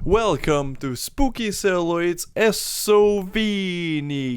Welcome to Spooky Celluloid's SOV.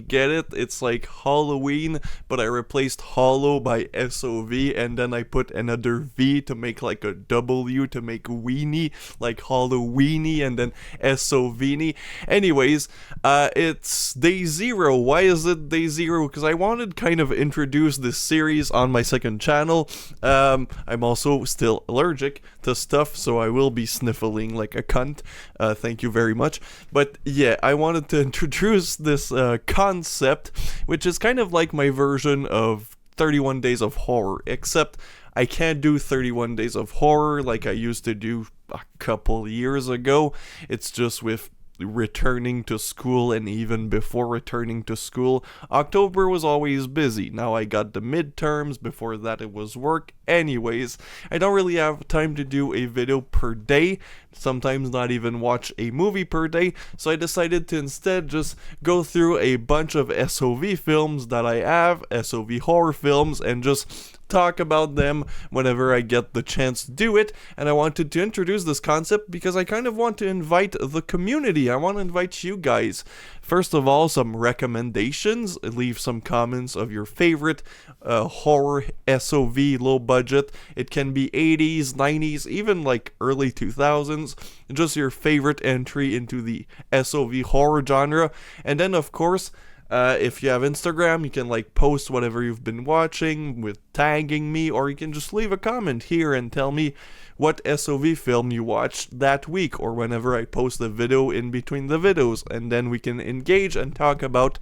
Get it? It's like Halloween, but I replaced Hollow by SOV, and then I put another V to make like a W to make weenie, like Halloweeny, and then SOVini. Anyways, it's day zero. Why is it day zero? Because I wanted kind of introduce this series on my second channel. I'm also still allergic to stuff, so I will be sniffling like a cunt. Thank you very much. But yeah, I wanted to introduce this concept, which is kind of like my version of 31 Days of Horror, except I can't do 31 Days of Horror like I used to do a couple years ago. It's just with returning to school, and even before returning to school, October was always busy. Now I got the midterms, before that it was work. Anyways, I don't really have time to do a video per day, sometimes not even watch a movie per day, so I decided to instead just go through a bunch of SOV films that I have, SOV horror films, and just talk about them whenever I get the chance to do it. And I wanted to introduce this concept because I kind of want to invite the community. I want to invite you guys. First of all, some recommendations. Leave some comments of your favorite horror SOV, low budget. It can be 80s, 90s, even like early 2000s. Just your favorite entry into the SOV horror genre. And then, of course, if you have Instagram, you can like post whatever you've been watching with tagging me, or you can just leave a comment here and tell me what SOV film you watched that week, or whenever I post a video in between the videos, and then we can engage and talk about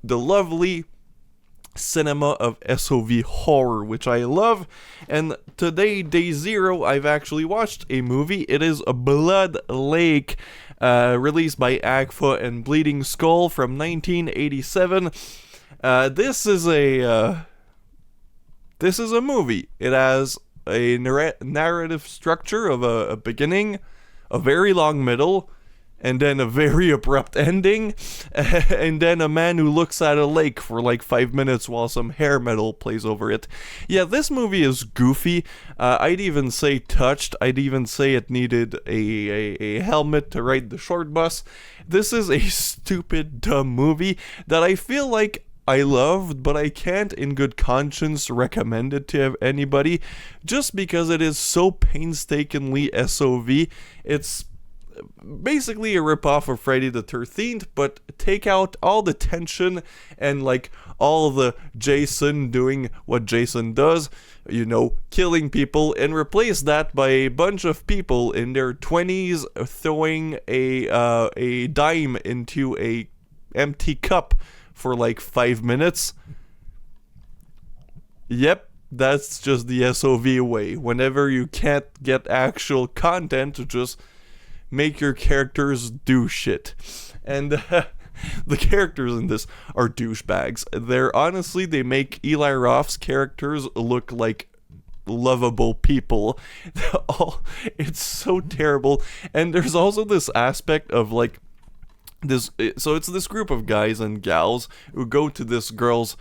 the lovely cinema of SOV horror, which I love. And today, day zero, I've actually watched a movie. It is a Blood Lake, released by Agfa and Bleeding Skull from 1987. This is a movie. It has a narrative structure of a beginning, a very long middle, and then a very abrupt ending, and then a man who looks at a lake for like 5 minutes while some hair metal plays over it. Yeah, this movie is goofy. I'd even say touched. I'd even say it needed a helmet to ride the short bus. This is a stupid, dumb movie that I feel like I loved, but I can't in good conscience recommend it to anybody, just because it is so painstakingly SOV. It's basically a ripoff of Friday the 13th, but take out all the tension and like all the Jason doing what Jason does, killing people, and replace that by a bunch of people in their 20s throwing a dime into a empty cup for like 5 minutes. Yep, that's just the SOV way. Whenever you can't get actual content, just make your characters do shit. And the characters in this are douchebags. They make Eli Roth's characters look like lovable people. It's so terrible. And there's also this aspect of like this, so it's this group of guys and gals who go to this girl's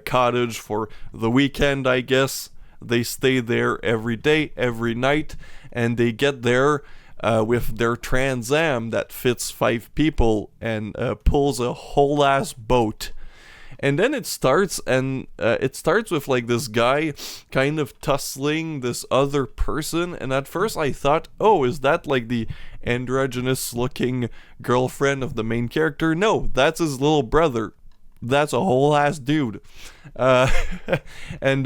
cottage for the weekend, I guess. They stay there every day, every night, and they get there with their Trans Am that fits 5 people and pulls a whole ass boat. And then it starts with like this guy kind of tussling this other person, and at first I thought, oh, is that like the androgynous looking girlfriend of the main character? No, that's his little brother. That's a whole ass dude. And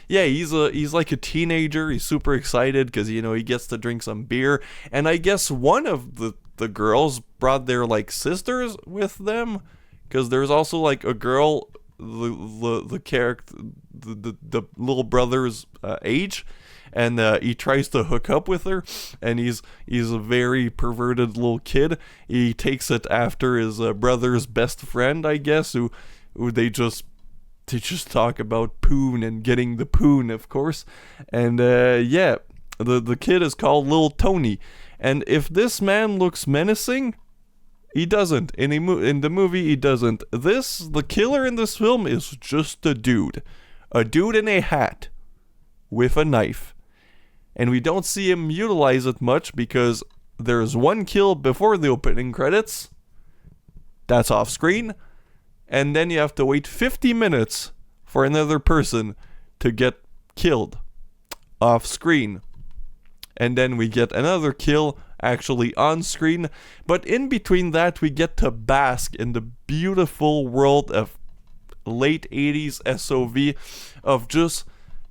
yeah, he's like a teenager. He's super excited because he gets to drink some beer, and I guess one of the girls brought their like sisters with them, because there's also like a girl, the character, the little brother's age, and he tries to hook up with her, and he's a very perverted little kid. He takes it after his brother's best friend, I guess, who they just talk about poon and getting the poon, of course. And yeah, the kid is called Little Tony, and if this man looks menacing, he doesn't. In the movie, he doesn't. The killer in this film is just a dude in a hat with a knife. And we don't see him utilize it much because there's one kill before the opening credits. That's off screen. And then you have to wait 50 minutes for another person to get killed off screen. And then we get another kill actually on screen. But in between that, we get to bask in the beautiful world of late 80s SOV, of just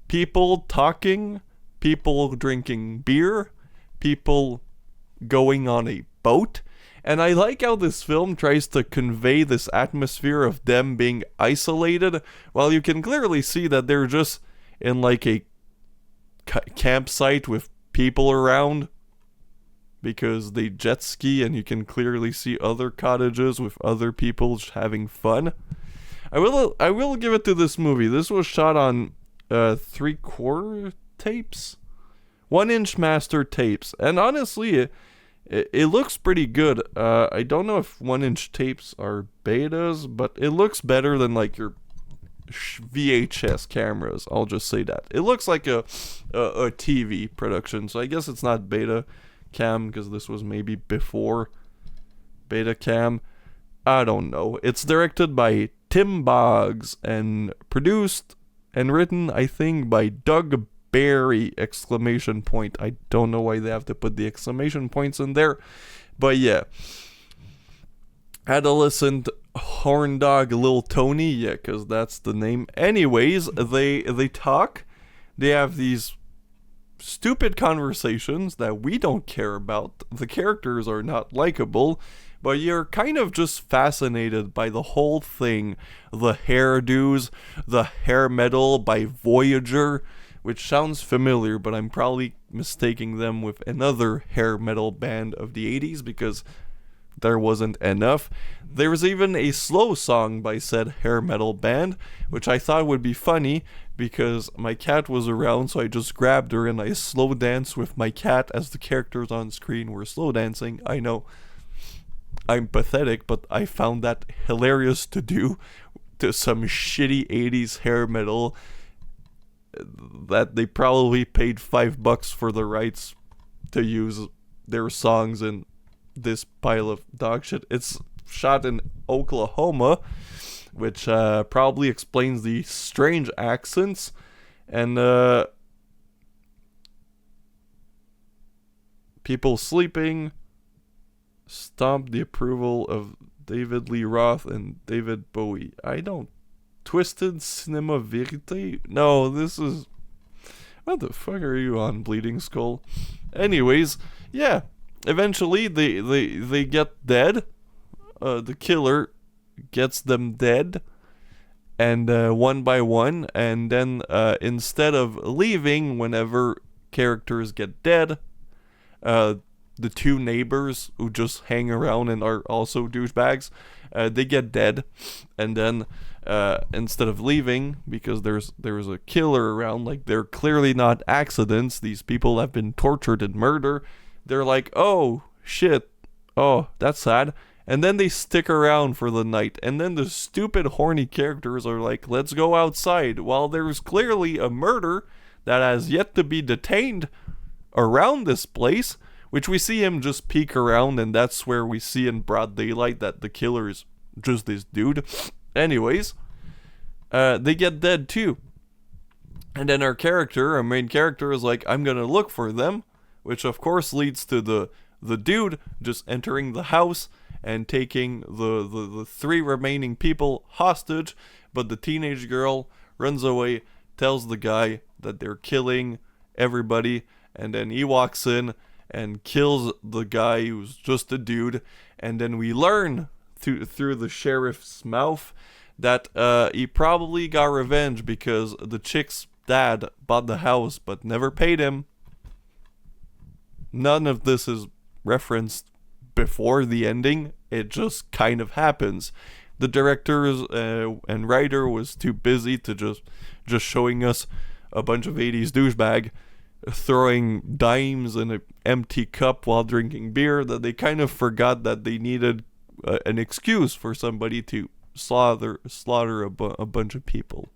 people talking, people drinking beer, people going on a boat. And I like how this film tries to convey this atmosphere of them being isolated, while you can clearly see that they're just in like a campsite with people around, because they jet ski and you can clearly see other cottages with other people just having fun. I will give it to this movie. This was shot on 3/4 tapes, 1-inch master tapes, and honestly, it looks pretty good. I don't know if 1-inch tapes are betas, but it looks better than like your VHS cameras. I'll just say that it looks like a TV production. So I guess it's not beta cam, because this was maybe before beta cam. I don't know. It's directed by Tim Boggs and produced and written, I think, by Doug Barry, ! I don't know why they have to put the exclamation points in there, but yeah. Adolescent horn dog Lil Tony, yeah, because that's the name. Anyways, they talk. They have these stupid conversations that we don't care about. The characters are not likable, but you're kind of just fascinated by the whole thing. The hairdos, the hair metal by Voyager, which sounds familiar, but I'm probably mistaking them with another hair metal band of the 80s, because there wasn't enough. There was even a slow song by said hair metal band, which I thought would be funny, because my cat was around, so I just grabbed her and I slow danced with my cat as the characters on screen were slow dancing. I know I'm pathetic, but I found that hilarious to do to some shitty 80s hair metal that they probably paid $5 for the rights to use their songs in this pile of dog shit. It's shot in Oklahoma, which probably explains the strange accents, and people sleeping, stomp the approval of David Lee Roth and David Bowie. I don't. Twisted Cinema Verite? No, this is... What the fuck are you on, Bleeding Skull? Anyways, yeah. Eventually, they get dead. The killer gets them dead. And one by one. And then instead of leaving whenever characters get dead, the two neighbors who just hang around and are also douchebags, they get dead. And then instead of leaving, because there's a killer around, like they're clearly not accidents, these people have been tortured and murdered, they're like, oh shit, oh that's sad, and then they stick around for the night, and then the stupid horny characters are like, let's go outside, while there's clearly a murder that has yet to be detained around this place, which we see him just peek around, and that's where we see in broad daylight that the killer is just this dude. Anyways, they get dead too. And then our main character is like, I'm gonna look for them, which of course leads to the dude just entering the house and taking the three remaining people hostage, but the teenage girl runs away, tells the guy that they're killing everybody, and then he walks in and kills the guy who's just a dude, and then we learn through the sheriff's mouth that he probably got revenge because the chick's dad bought the house but never paid him. None of this is referenced before the ending. It just kind of happens. The director and writer was too busy to just showing us a bunch of 80s douchebag throwing dimes in an empty cup while drinking beer that they kind of forgot that they needed an excuse for somebody to slaughter a bunch of people.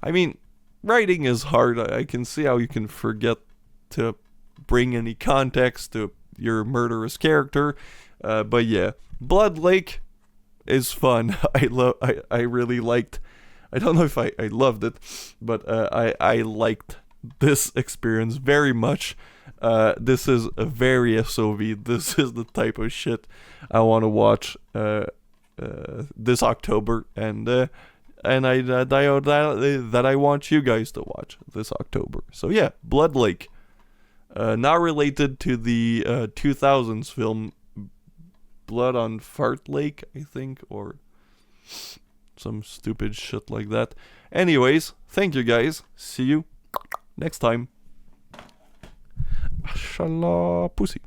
I mean, writing is hard. I can see how you can forget to bring any context to your murderous character. But yeah, Blood Lake is fun. I really liked. I don't know if I loved it, but I liked this experience very much. This is a very SOV. This is the type of shit I want to watch this October, and that I want you guys to watch this October. So yeah, Blood Lake. Not related to the 2000s film Blood on Fart Lake, I think, or some stupid shit like that. Anyways, thank you guys. See you next time. Inshallah, pussy.